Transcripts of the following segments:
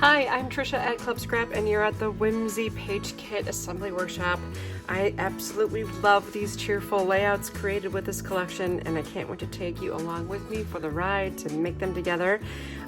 Hi, I'm Tricia at Club Scrap and you're at the Whimsy Page Kit Assembly Workshop. I absolutely love these cheerful layouts created with this collection and I can't wait to take you along with me for the ride to make them together.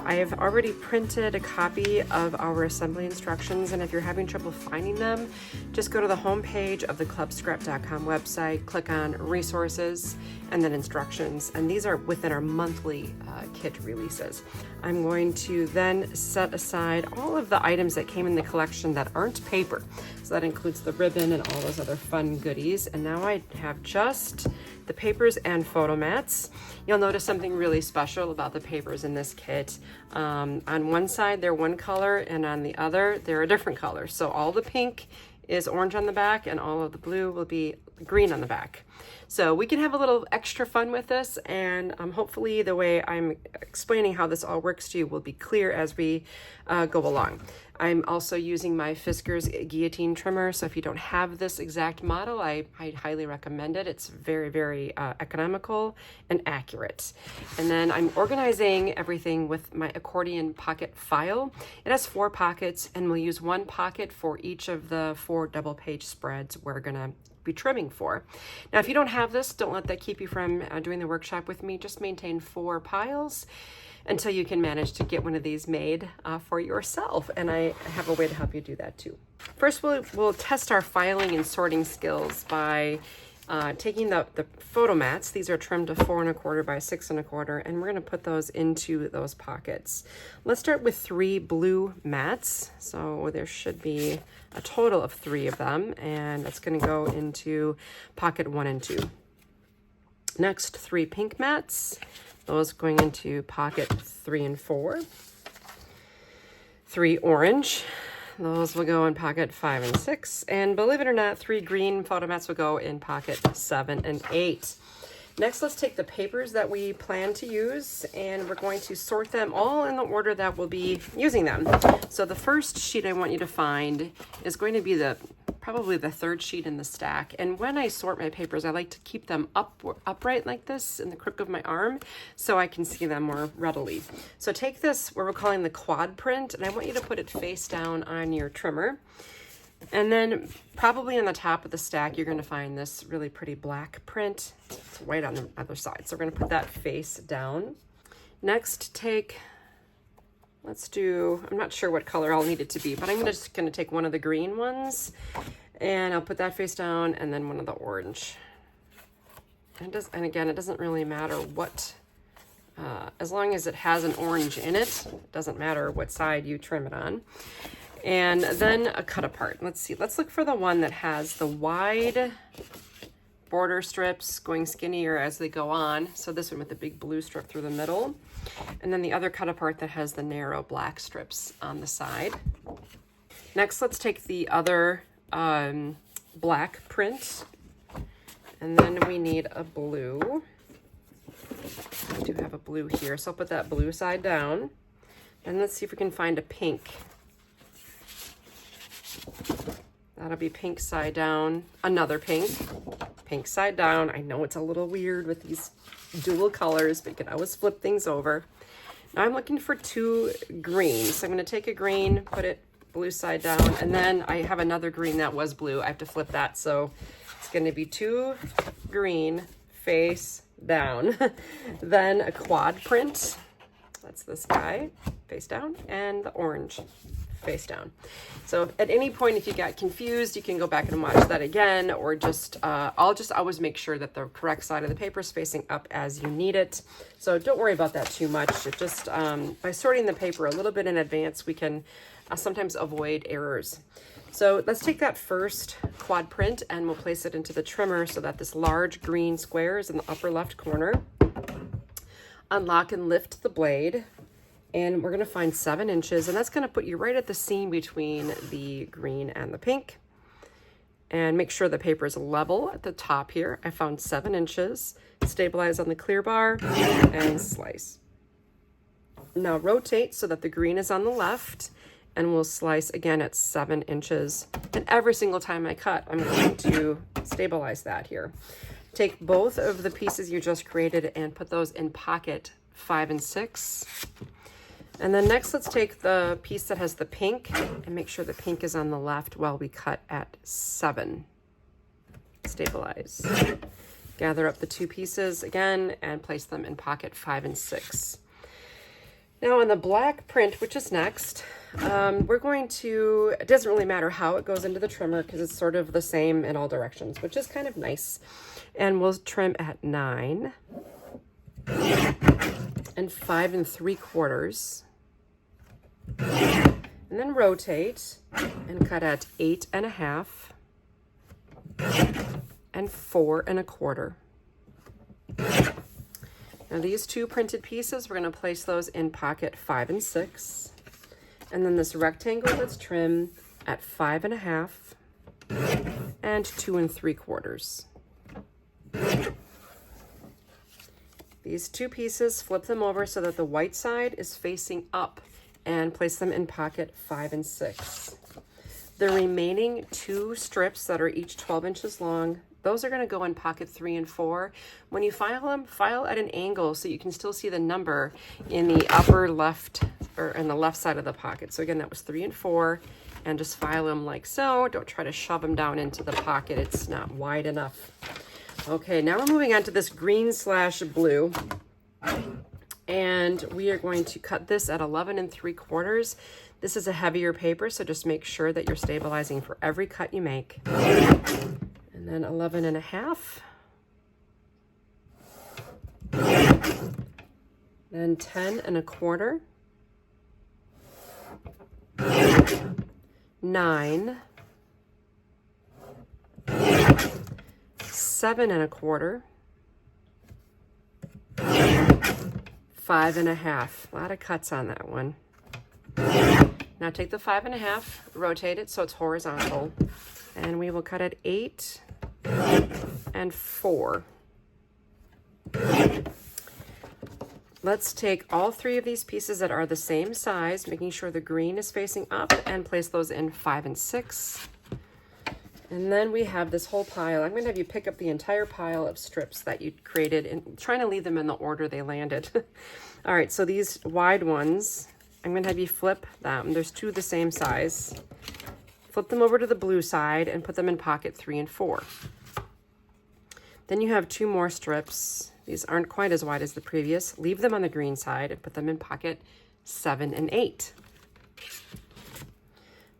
I have already printed a copy of our assembly instructions, and if you're having trouble finding them, just go to the home page of the clubscrap.com website, click on resources and then instructions, and these are within our monthly kit releases. I'm going to then set aside all of the items that came in the collection that aren't paper. So that includes the ribbon and all those other fun goodies. And now I have just the papers and photo mats. You'll notice something really special about the papers in this kit. On one side, they're one color, and on the other, they're a different color. So all the pink is orange on the back, and all of the blue will be green on the back. So we can have a little extra fun with this, and hopefully the way I'm explaining how this all works to you will be clear as we go along. I'm also using my Fiskars guillotine trimmer, so if you don't have this exact model, I highly recommend it. It's very, very economical and accurate. And then I'm organizing everything with my accordion pocket file. It has 4 pockets, and we'll use 1 pocket for each of the 4 double page spreads we're gonna be trimming for. Now, if you don't have this, don't let that keep you from doing the workshop with me. Just maintain 4 piles until you can manage to get one of these made for yourself. And I have a way to help you do that too. First, we'll test our filing and sorting skills by taking the photo mats. These are trimmed to 4 1/4 by 6 1/4, and we're gonna put those into those pockets. Let's start with 3 blue mats. So there should be a total of 3 of them, and that's gonna go into pocket 1 and 2. Next, 3 pink mats. Those going into pocket 3 and 4. 3 orange. Those will go in pocket 5 and 6. And believe it or not, 3 green photo mats will go in pocket 7 and 8. Next, let's take the papers that we plan to use, and we're going to sort them all in the order that we'll be using them. So the first sheet I want you to find is going to be probably the 3rd sheet in the stack. And when I sort my papers, I like to keep them upright like this in the crook of my arm so I can see them more readily. So take this, what we're calling the quad print, and I want you to put it face down on your trimmer. And then probably on the top of the stack, you're gonna find this really pretty black print. It's white on the other side. So we're gonna put that face down. Next, I'm not sure what color I'll need it to be, but I'm just gonna take one of the green ones and I'll put that face down, and then one of the orange. And again, it doesn't really matter what, as long as it has an orange in it, it doesn't matter what side you trim it on. And then a cut apart. Let's see, let's look for the one that has the wide border strips going skinnier as they go on. So this one with the big blue strip through the middle. And then the other cut apart that has the narrow black strips on the side. Next, let's take the other black print. And then we need a blue. I do have a blue here, so I'll put that blue side down. And let's see if we can find a pink. That'll be pink side down, another pink side down. I know it's a little weird with these dual colors, but you can always flip things over. Now I'm looking for 2 greens. So I'm gonna take a green, put it blue side down, and then I have another green that was blue. I have to flip that, so it's gonna be 2 green face down. Then a quad print. That's this guy, face down, and the orange, face down. So at any point, if you got confused, you can go back and watch that again, or I'll just always make sure that the correct side of the paper is facing up as you need it. So don't worry about that too much. It just, by sorting the paper a little bit in advance, we can sometimes avoid errors. So let's take that first quad print and we'll place it into the trimmer so that this large green square is in the upper left corner. Unlock and lift the blade. And we're gonna find 7 inches, and that's gonna put you right at the seam between the green and the pink. And make sure the paper is level at the top here. I found 7 inches. Stabilize on the clear bar and slice. Now rotate so that the green is on the left, and we'll slice again at 7 inches. And every single time I cut, I'm going to stabilize that here. Take both of the pieces you just created and put those in pocket 5 and 6. And then next, let's take the piece that has the pink and make sure the pink is on the left while we cut at 7. Stabilize. Gather up the 2 pieces again and place them in pocket 5 and 6. Now on the black print, which is next, we're going to, it doesn't really matter how it goes into the trimmer because it's sort of the same in all directions, which is kind of nice. And we'll trim at 9 and 5 3/4. And then rotate and cut at 8 1/2 and 4 1/4. Now these 2 printed pieces, we're going to place those in pocket 5 and 6. And then this rectangle, let's trim at 5 1/2 and 2 3/4. These 2 pieces, flip them over so that the white side is facing up and place them in pocket 5 and 6. The remaining 2 strips that are each 12 inches long, those are going to go in pocket 3 and 4. When you file them, file at an angle so you can still see the number in the upper left or in the left side of the pocket. So again, that was 3 and 4, and just file them like so. Don't try to shove them down into the pocket. It's not wide enough. Okay, now we're moving on to this green/blue. And we are going to cut this at 11 3/4. This is a heavier paper, so just make sure that you're stabilizing for every cut you make. And then 11 1/2. Then 10 1/4. 9. 7 1/4. 5 1/2. A lot of cuts on that one. Now take the 5 1/2, rotate it so it's horizontal, and we will cut at 8 and 4. Let's take all 3 of these pieces that are the same size, making sure the green is facing up, and place those in 5 and 6. And then we have this whole pile. I'm going to have you pick up the entire pile of strips that you created and trying to leave them in the order they landed. All right, so these wide ones, I'm going to have you flip them. There's 2 the same size. Flip them over to the blue side and put them in pocket 3 and 4. Then you have 2 more strips. These aren't quite as wide as the previous. Leave them on the green side and put them in pocket 7 and 8.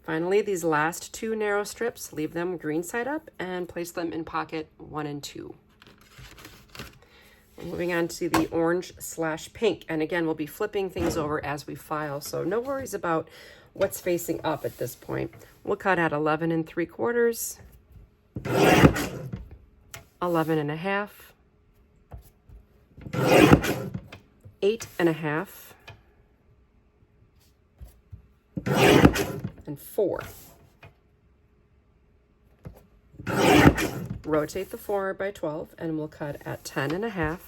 Finally, these last 2 narrow strips, leave them green side up and place them in pocket 1 and 2. Moving on to the orange/pink. And again, we'll be flipping things over as we file, so no worries about what's facing up at this point. We'll cut at 11 3/4, 11 1/2, 8 1/2, and 4. Rotate the 4 by 12 and we'll cut at 10 1/2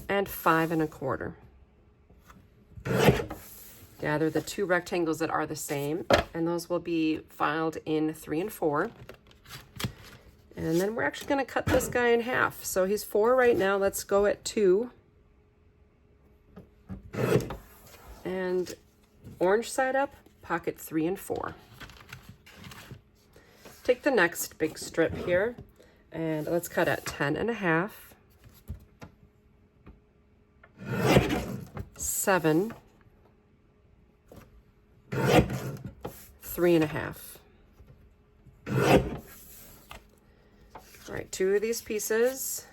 and 5 1/4. Gather the 2 rectangles that are the same, and those will be filed in 3 and 4. And then we're actually going to cut this guy in half. So he's 4 right now. Let's go at 2. And orange side up, pocket 3 and 4. Take the next big strip here and let's cut at 10 1/2, 7, 3 1/2. All right, 2 of these pieces,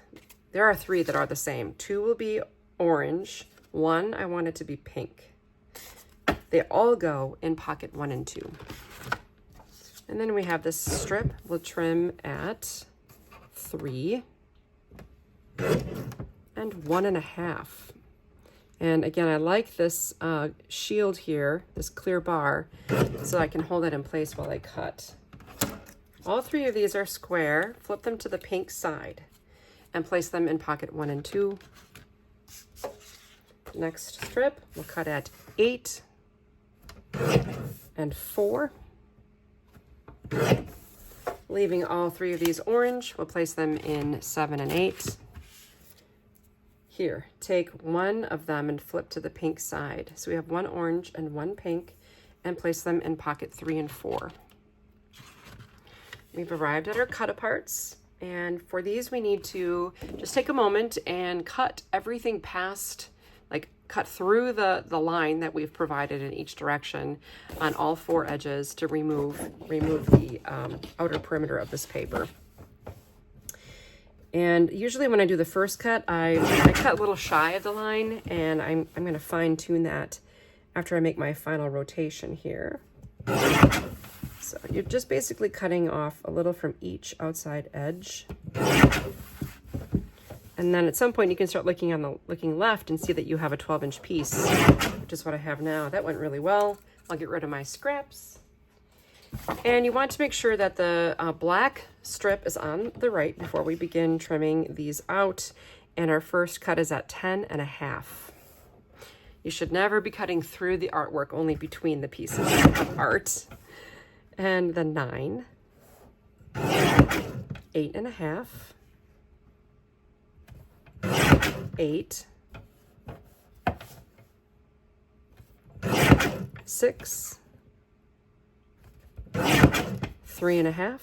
there are 3 that are the same. 2 will be orange, 1 I want it to be pink. They all go in pocket 1 and 2. And then we have this strip. We'll trim at 3 and 1 1/2. And again, I like this shield here, this clear bar, so I can hold it in place while I cut. All 3 of these are square. Flip them to the pink side and place them in pocket 1 and 2. Next strip, we'll cut at 8 and 4. Leaving all 3 of these orange, we'll place them in 7 and 8. Here, take one of them and flip to the pink side. So we have one orange and one pink, and place them in pocket 3 and 4. We've arrived at our Cutaparts, and for these we need to just take a moment and cut everything past, like cut through the line that we've provided in each direction on all 4 edges to remove the outer perimeter of this paper. And usually when I do the first cut, I cut a little shy of the line, and I'm going to fine tune that after I make my final rotation here. So you're just basically cutting off a little from each outside edge. And then at some point you can start looking left and see that you have a 12-inch piece, which is what I have now. That went really well. I'll get rid of my scraps. And you want to make sure that the black strip is on the right before we begin trimming these out. And our first cut is at 10.5. You should never be cutting through the artwork, only between the pieces of art. And then 9, 8.5, 8, 6, 3.5.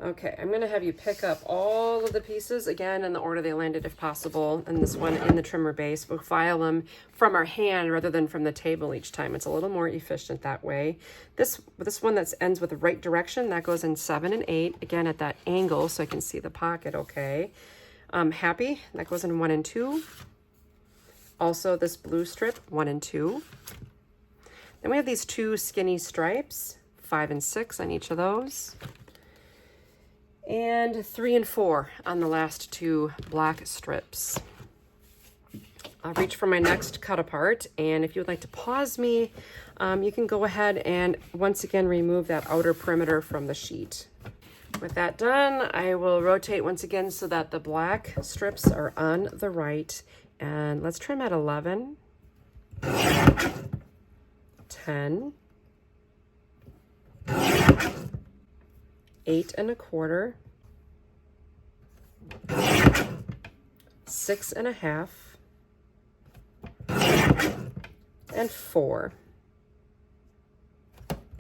Okay, I'm gonna have you pick up all of the pieces again in the order they landed if possible, and this one in the trimmer base. We'll file them from our hand rather than from the table each time. It's a little more efficient that way. This one that ends with the right direction, that goes in 7 and 8, again at that angle so I can see the pocket okay. Happy, that goes in 1 and 2. Also this blue strip, 1 and 2. Then we have these 2 skinny stripes, 5 and 6 on each of those. And 3 and 4 on the last 2 black strips. I'll reach for my next cut apart, and if you would like to pause me, you can go ahead and once again remove that outer perimeter from the sheet. With that done, I will rotate once again so that the black strips are on the right, and let's trim at 11, 10, 8.25, 6.5, and 4.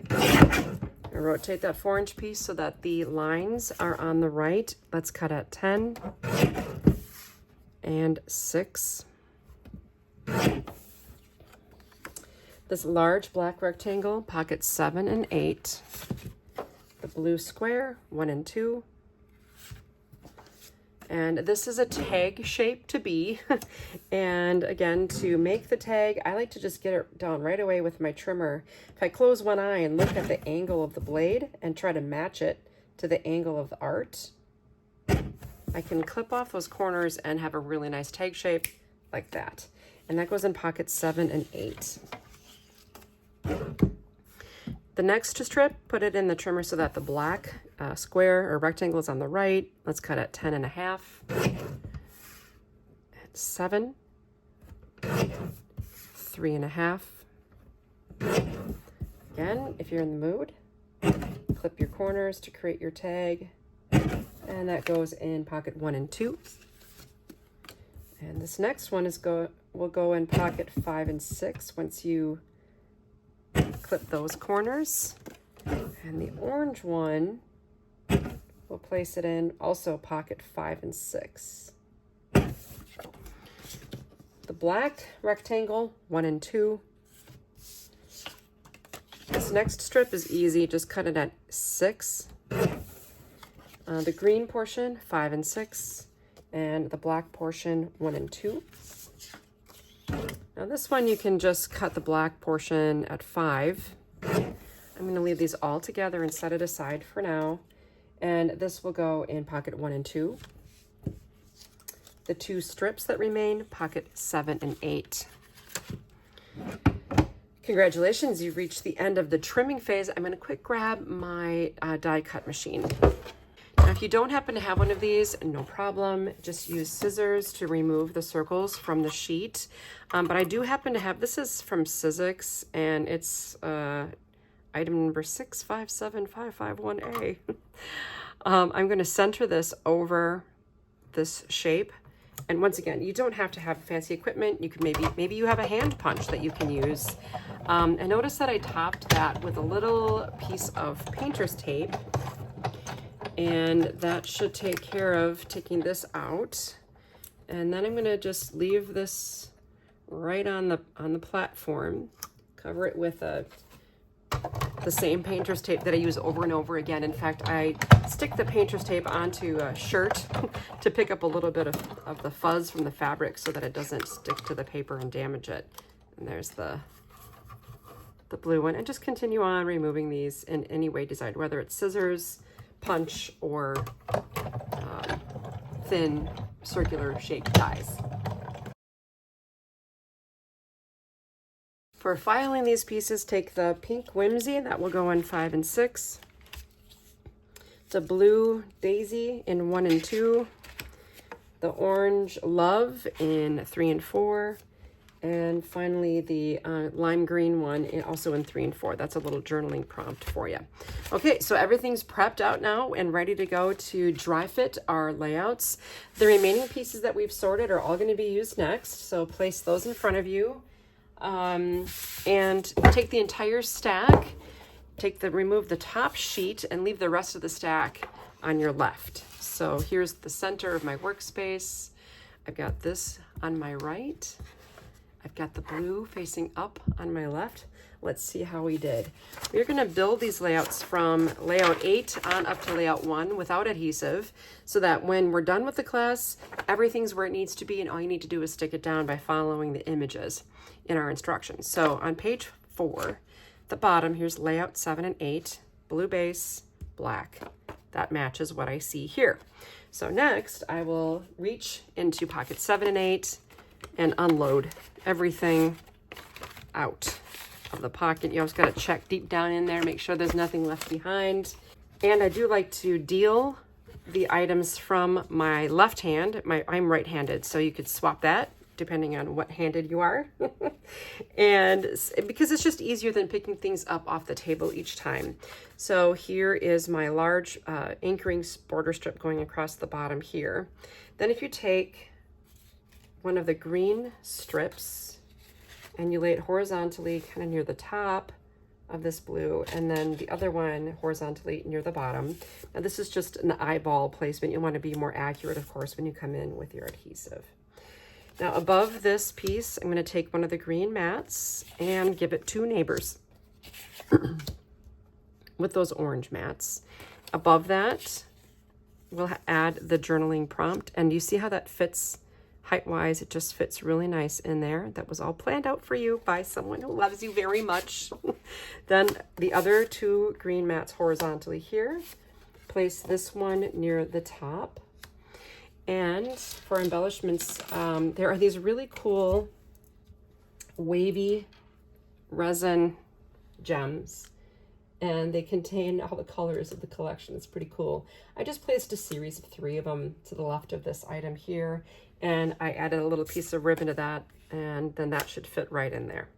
I rotate that 4-inch piece so that the lines are on the right. Let's cut at 10 and 6. This large black rectangle, pockets 7 and 8. The blue square, 1 and 2. And this is a tag shape to be. And again, to make the tag, I like to just get it down right away with my trimmer. If I close one eye and look at the angle of the blade and try to match it to the angle of the art, I can clip off those corners and have a really nice tag shape like that. And that goes in pockets 7 and 8. The next strip, put it in the trimmer so that the black square or rectangle is on the right. Let's cut at 10.5, at 7, 3.5. Again, if you're in the mood, clip your corners to create your tag, and that goes in pocket 1 and 2. And this next one will go in pocket 5 and 6 once you clip those corners. And the orange one, we'll place it in also pocket 5 and 6. The black rectangle, 1 and 2. This next strip is easy, just cut it at 6. The green portion, 5 and 6. And the black portion, 1 and 2. Now this one you can just cut the black portion at 5. I'm going to leave these all together and set it aside for now. And this will go in pocket 1 and 2. The 2 strips that remain, pocket 7 and 8. Congratulations, you've reached the end of the trimming phase. I'm going to quick grab my die cut machine. Now, if you don't happen to have one of these, no problem. Just use scissors to remove the circles from the sheet. But I do happen to have, this is from Sizzix, and it's item number 657551A. I'm going to center this over this shape. And once again, you don't have to have fancy equipment. You could maybe you have a hand punch that you can use. And notice that I topped that with a little piece of painter's tape, and that should take care of taking this out. And then I'm gonna just leave this right on the platform, cover it with the same painter's tape that I use over and over again. In fact, I stick the painter's tape onto a shirt to pick up a little bit of the fuzz from the fabric so that it doesn't stick to the paper and damage it. And there's the blue one. And just continue on removing these in any way desired, whether it's scissors, punch, or thin circular shaped dies. For filing these pieces, take the pink Whimsy, that will go in 5 and 6. The blue Daisy in 1 and 2. The orange Love in 3 and 4. And finally the lime green one also in 3 and 4. That's a little journaling prompt for you. Okay, so everything's prepped out now and ready to go to dry fit our layouts. The remaining pieces that we've sorted are all going to be used next, so place those in front of you. And take the entire stack, remove the top sheet and leave the rest of the stack on your left. So here's the center of my workspace. I've got this on my right. I've got the blue facing up on my left. Let's see how we did. We're gonna build these layouts from layout 8 on up to layout 1 without adhesive, so that when we're done with the class, everything's where it needs to be, and all you need to do is stick it down by following the images in our instructions. So on page 4, the bottom, here's layout 7 and 8, blue base, black. That matches what I see here. So next, I will reach into pocket 7 and 8 and unload everything out of the pocket. You always got to check deep down in there, make sure there's nothing left behind. And I do like to deal the items from my left hand. I'm right-handed, so you could swap that depending on what handed you are. And because it's just easier than picking things up off the table each time. So here is my large anchoring border strip going across the bottom here. Then if you take one of the green strips and you lay it horizontally kind of near the top of this blue, and then the other one horizontally near the bottom. Now this is just an eyeball placement. You want to be more accurate, of course, when you come in with your adhesive. Now above this piece, I'm going to take one of the green mats and give it 2 neighbors with those orange mats. Above that, we'll add the journaling prompt, and you see how that fits height-wise. It just fits really nice in there. That was all planned out for you by someone who loves you very much. Then the other 2 green mats horizontally here. Place this one near the top. And for embellishments, there are these really cool wavy resin gems, and they contain all the colors of the collection. It's pretty cool. I just placed a series of 3 of them to the left of this item here, and I added a little piece of ribbon to that, and then that should fit right in there.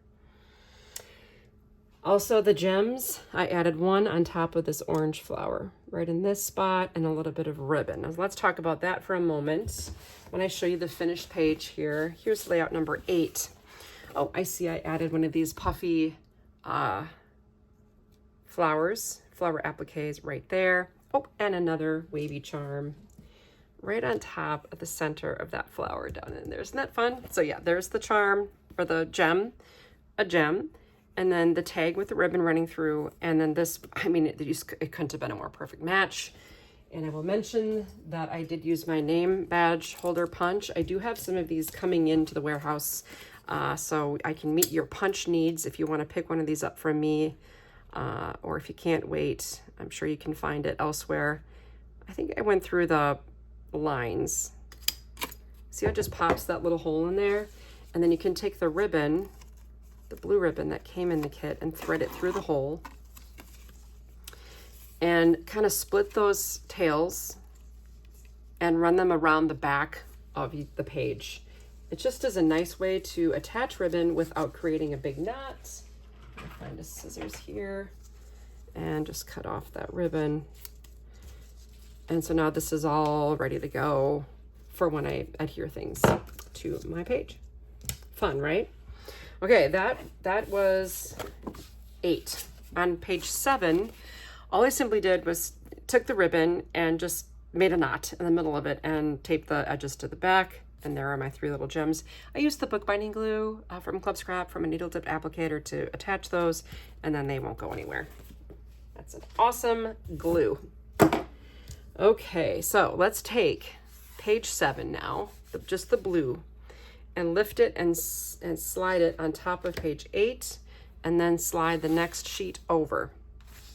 Also the gems, I added one on top of this orange flower, right in this spot, and a little bit of ribbon. Now let's talk about that for a moment. When I show you the finished page here, here's layout number 8. Oh, I see I added one of these puffy flower appliques right there. Oh, and another wavy charm right on top of the center of that flower down in there. Isn't that fun? So yeah, there's the charm, or the gem, a gem, and then the tag with the ribbon running through, and then this, I mean, it couldn't have been a more perfect match. And I will mention that I did use my name badge holder punch. I do have some of these coming into the warehouse, so I can meet your punch needs if you want to pick one of these up from me, or if you can't wait, I'm sure you can find it elsewhere. I think I went through the lines. See how it just pops that little hole in there? And then you can take the ribbon, the blue ribbon that came in the kit, and thread it through the hole and kind of split those tails and run them around the back of the page. It just is a nice way to attach ribbon without creating a big knot. I'll find a scissors here and just cut off that ribbon. And so now this is all ready to go for when I adhere things to my page. Fun, right? Okay, that was 8. On page 7, all I simply did was took the ribbon and just made a knot in the middle of it and taped the edges to the back. And there are my 3 little gems. I used the bookbinding glue from Club Scrap from a needle dipped applicator to attach those, and then they won't go anywhere. That's an awesome glue. Okay, so let's take page 7 now, just the blue, and lift it and slide it on top of page 8, and then slide the next sheet over.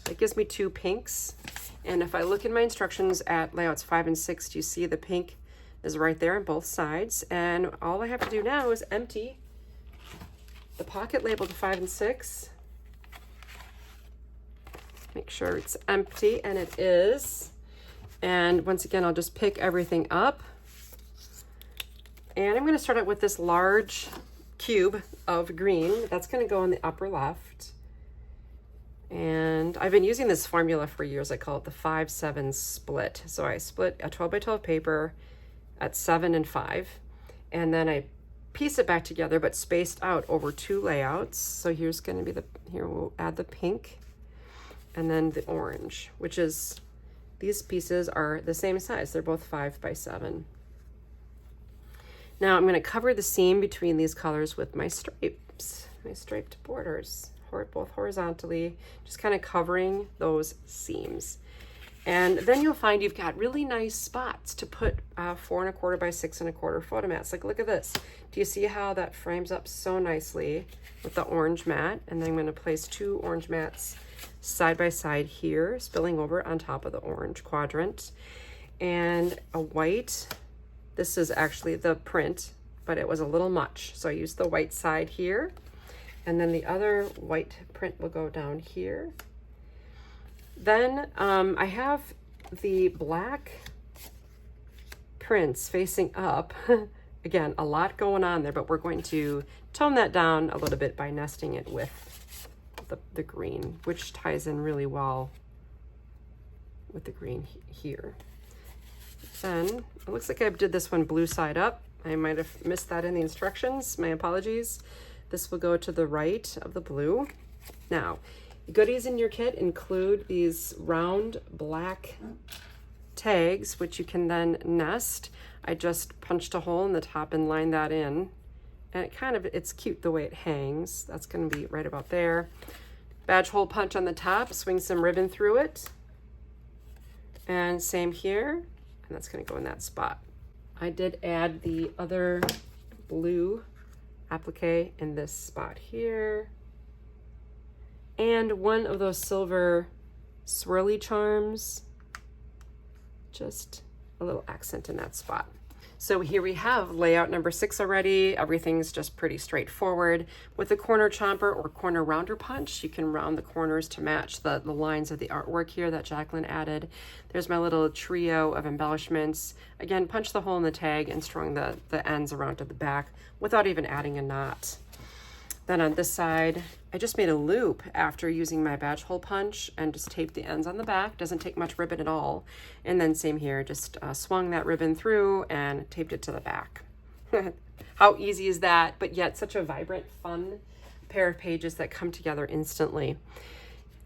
That gives me 2 pinks. And if I look in my instructions at layouts 5 and 6, you see the pink is right there on both sides. And all I have to do now is empty the pocket labeled 5 and 6. Make sure it's empty, and it is. And once again, I'll just pick everything up. And I'm going to start out with this large cube of green. That's going to go in the upper left. And I've been using this formula for years. I call it the 5-7 split. So I split a 12 by 12 paper at 7 and 5. And then I piece it back together, but spaced out over 2 layouts. So here's going to be here we'll add the pink and then the orange, which is, these pieces are the same size. They're both 5 by 7. Now I'm going to cover the seam between these colors with my stripes, my striped borders, both horizontally, just kind of covering those seams. And then you'll find you've got really nice spots to put 4 1/4 by 6 1/4 photo mats. Like, look at this. Do you see how that frames up so nicely with the orange mat? And then I'm going to place 2 orange mats side by side here, spilling over on top of the orange quadrant, and a white. This is actually the print, but it was a little much, so I used the white side here, and then the other white print will go down here. Then I have the black prints facing up. Again, a lot going on there, but we're going to tone that down a little bit by nesting it with the green, which ties in really well with the green here. Then it looks like I did this one blue side up. I might have missed that in the instructions. My apologies. This will go to the right of the blue. Now, goodies in your kit include these round black tags, which you can then nest. I just punched a hole in the top and lined that in. And it's cute the way it hangs. That's going to be right about there. Badge hole punch on the top, swing some ribbon through it. And same here. And that's going to go in that spot. I did add the other blue applique in this spot here. And one of those silver swirly charms. Just a little accent in that spot. So here we have layout number 6 already. Everything's just pretty straightforward. With the corner chomper or corner rounder punch, you can round the corners to match the lines of the artwork here that Jacqueline added. There's my little trio of embellishments. Again, punch the hole in the tag and strung the ends around to the back without even adding a knot. Then on this side, I just made a loop after using my badge hole punch and just taped the ends on the back. Doesn't take much ribbon at all. And then same here, just swung that ribbon through and taped it to the back. How easy is that? But yet such a vibrant, fun pair of pages that come together instantly.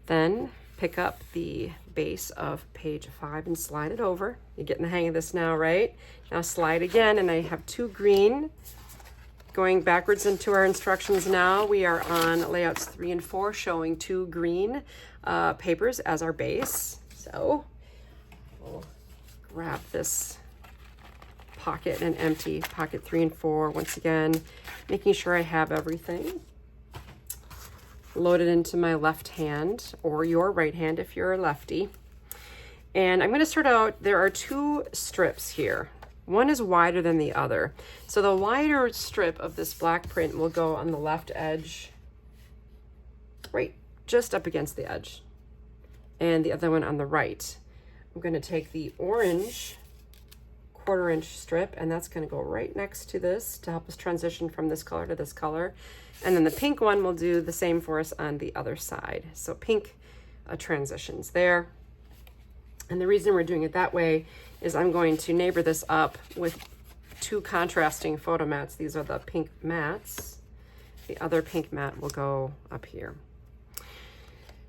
Then pick up the base of page 5 and slide it over. You're getting the hang of this now, right? Now slide again, and I have 2 green. Going backwards into our instructions now, we are on layouts 3 and 4, showing 2 green papers as our base. So we'll grab this pocket and empty pocket 3 and 4 once again, making sure I have everything loaded into my left hand or your right hand if you're a lefty. And I'm going to start out, there are 2 strips here. One is wider than the other. So the wider strip of this black print will go on the left edge, right just up against the edge. And the other one on the right. I'm going to take the orange 1/4 inch strip, and that's going to go right next to this to help us transition from this color to this color. And then the pink one will do the same for us on the other side. So pink transitions there. And the reason we're doing it that way is I'm going to neighbor this up with two contrasting photo mats. These are the pink mats. The other pink mat will go up here.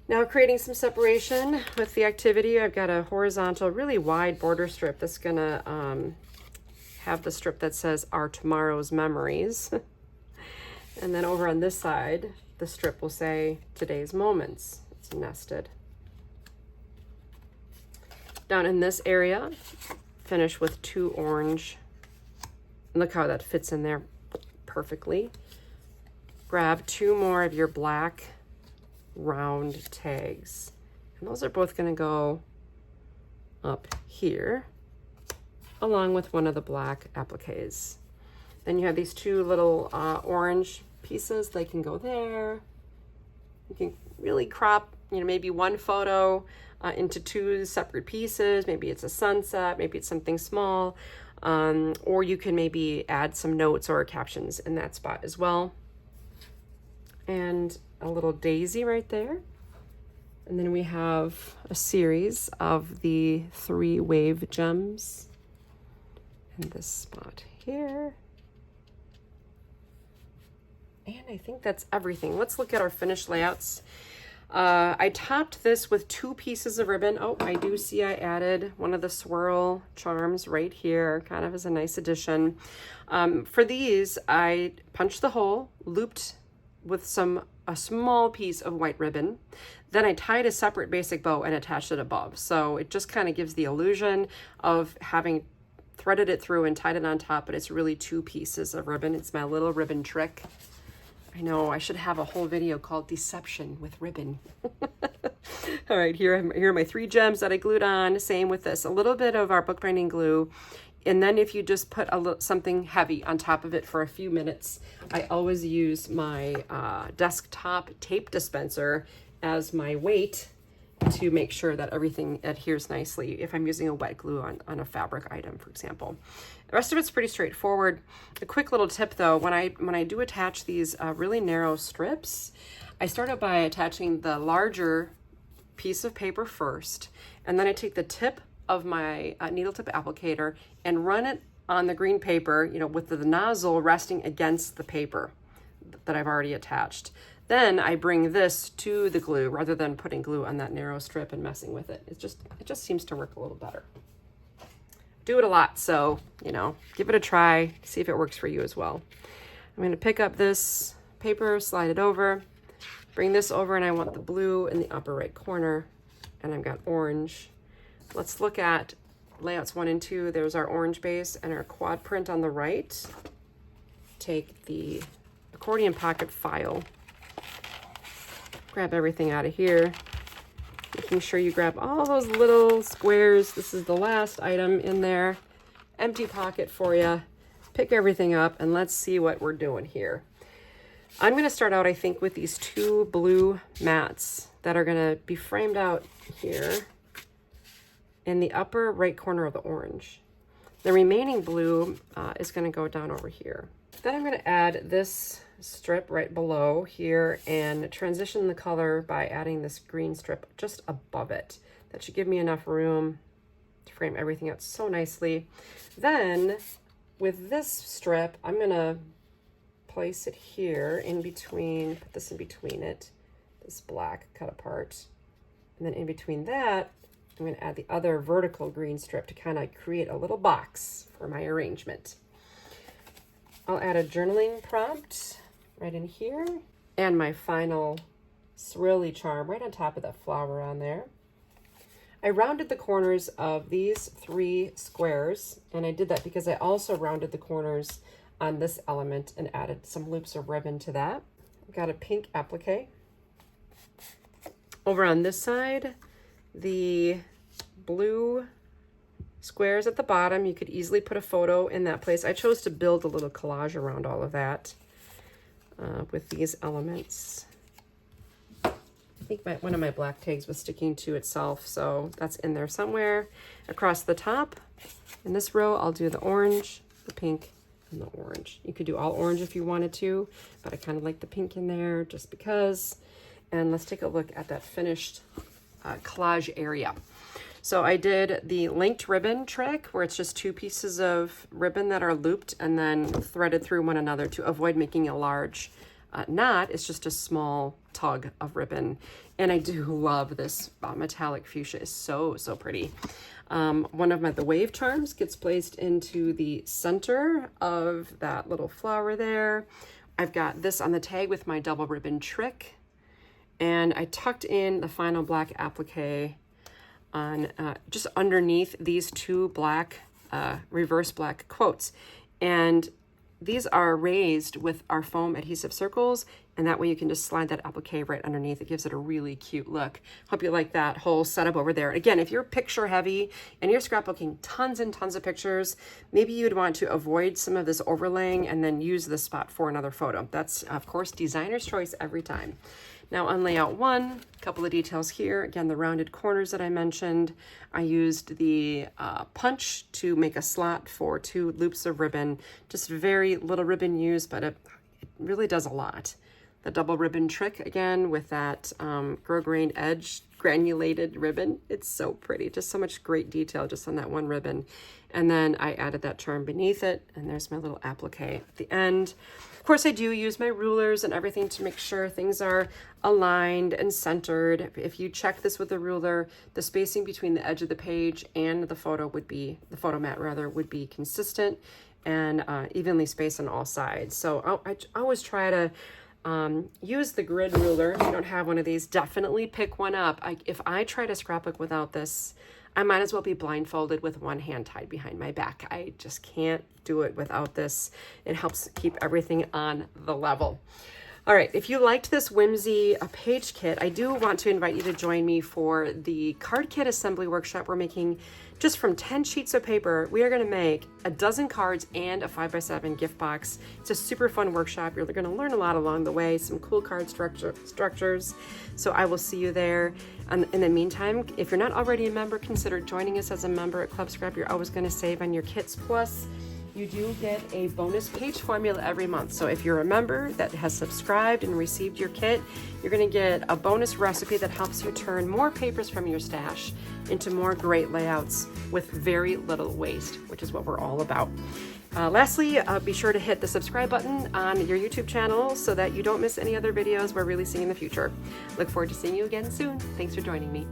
Now creating some separation with the activity, I've got a horizontal, really wide border strip that's gonna have the strip that says Our Tomorrow's Memories. And then over on this side, the strip will say Today's Moments. It's nested. Down in this area, finish with 2 orange. Look how that fits in there perfectly. Grab 2 more of your black round tags. And those are both going to go up here, along with one of the black appliques. Then you have these 2 little orange pieces. They can go there. You can really crop, you know, maybe one photo into 2 separate pieces. Maybe it's a sunset, maybe it's something small, or you can maybe add some notes or captions in that spot as well. And a little daisy right there. And then we have a series of the 3 wave gems in this spot here. And I think that's everything. Let's look at our finished layouts. I topped this with 2 pieces of ribbon. Oh, I do see I added one of the swirl charms right here, kind of as a nice addition. For these, I punched the hole, looped with a small piece of white ribbon. Then I tied a separate basic bow and attached it above. So it just kind of gives the illusion of having threaded it through and tied it on top, but it's really 2 pieces of ribbon. It's my little ribbon trick. I know, I should have a whole video called Deception with Ribbon. All right, here are my 3 gems that I glued on. Same with this, a little bit of our bookbinding glue. And then if you just put something heavy on top of it for a few minutes, I always use my desktop tape dispenser as my weight to make sure that everything adheres nicely if I'm using a wet glue on a fabric item, for example. The rest of it's pretty straightforward. A quick little tip though, when I do attach these really narrow strips, I start out by attaching the larger piece of paper first, and then I take the tip of my needle tip applicator and run it on the green paper, you know, with the nozzle resting against the paper that I've already attached. Then I bring this to the glue rather than putting glue on that narrow strip and messing with it. It just seems to work a little better. Do it a lot, so, you know, give it a try, see if it works for you as well. I'm gonna pick up this paper, slide it over, bring this over, and I want the blue in the upper right corner, and I've got orange. Let's look at layouts 1 and 2. There's our orange base and our quad print on the right. Take the accordion pocket file, grab everything out of here, making sure you grab all those little squares. This is the last item in there. Empty pocket for you. Pick everything up and let's see what we're doing here. I'm going to start out, I think, with these 2 blue mats that are going to be framed out here in the upper right corner of the orange. The remaining blue is going to go down over here. Then I'm going to add this strip right below here and transition the color by adding this green strip just above it. That should give me enough room to frame everything out so nicely. Then with this strip, I'm going to place it here in between, put this in between it, this black cut apart. And then in between that, I'm going to add the other vertical green strip to kind of create a little box for my arrangement. I'll add a journaling prompt right in here and my final swirly charm right on top of that flower on there. I rounded the corners of these 3 squares, and I did that because I also rounded the corners on this element and added some loops of ribbon to that. I've got a pink applique. Over on this side, the blue squares at the bottom, you could easily put a photo in that place. I chose to build a little collage around all of that with these elements. I think one of my black tags was sticking to itself, so that's in there somewhere. Across the top, in this row, I'll do the orange, the pink, and the orange. You could do all orange if you wanted to, but I kind of like the pink in there just because. And let's take a look at that finished collage area. So I did the linked ribbon trick where it's just 2 pieces of ribbon that are looped and then threaded through one another to avoid making a large knot. It's just a small tug of ribbon. And I do love this metallic fuchsia. It's so, so pretty. One of the wave charms gets placed into the center of that little flower there. I've got this on the tag with my double ribbon trick. And I tucked in the final black applique on just underneath these 2 black, reverse black quotes. And these are raised with our foam adhesive circles, and that way you can just slide that applique right underneath. It gives it a really cute look. Hope you like that whole setup over there. Again, if you're picture heavy and you're scrapbooking tons and tons of pictures, maybe you'd want to avoid some of this overlaying and then use this spot for another photo. That's, of course, designer's choice every time. Now on layout 1, a couple of details here. Again, the rounded corners that I mentioned. I used the punch to make a slot for 2 loops of ribbon. Just very little ribbon used, but it really does a lot. The double ribbon trick, again, with that grosgrained edge, granulated ribbon. It's so pretty. Just so much great detail just on that one ribbon. And then I added that charm beneath it, and there's my little applique at the end. Of course, I do use my rulers and everything to make sure things are aligned and centered. If you check this with a ruler, the spacing between the edge of the page and the photo mat would be consistent and evenly spaced on all sides. So I always try to use the grid ruler. If you don't have one of these, definitely pick one up. If I try to scrapbook without this, I might as well be blindfolded with one hand tied behind my back. I just can't do it without this. It helps keep everything on the level. All right, if you liked this Whimsy page kit, I do want to invite you to join me for the card kit assembly workshop. We're making just from 10 sheets of paper. We are going to make a dozen cards and a 5x7 gift box. It's a super fun workshop. You're going to learn a lot along the way, some cool card structures. So I will see you there. In the meantime, if you're not already a member, consider joining us as a member at Club Scrap. You're always going to save on your kits. Plus, you do get a bonus page formula every month. So if you're a member that has subscribed and received your kit, you're going to get a bonus recipe that helps you turn more papers from your stash into more great layouts with very little waste, which is what we're all about. Lastly, be sure to hit the subscribe button on your YouTube channel so that you don't miss any other videos we're releasing in the future. Look forward to seeing you again soon. Thanks for joining me.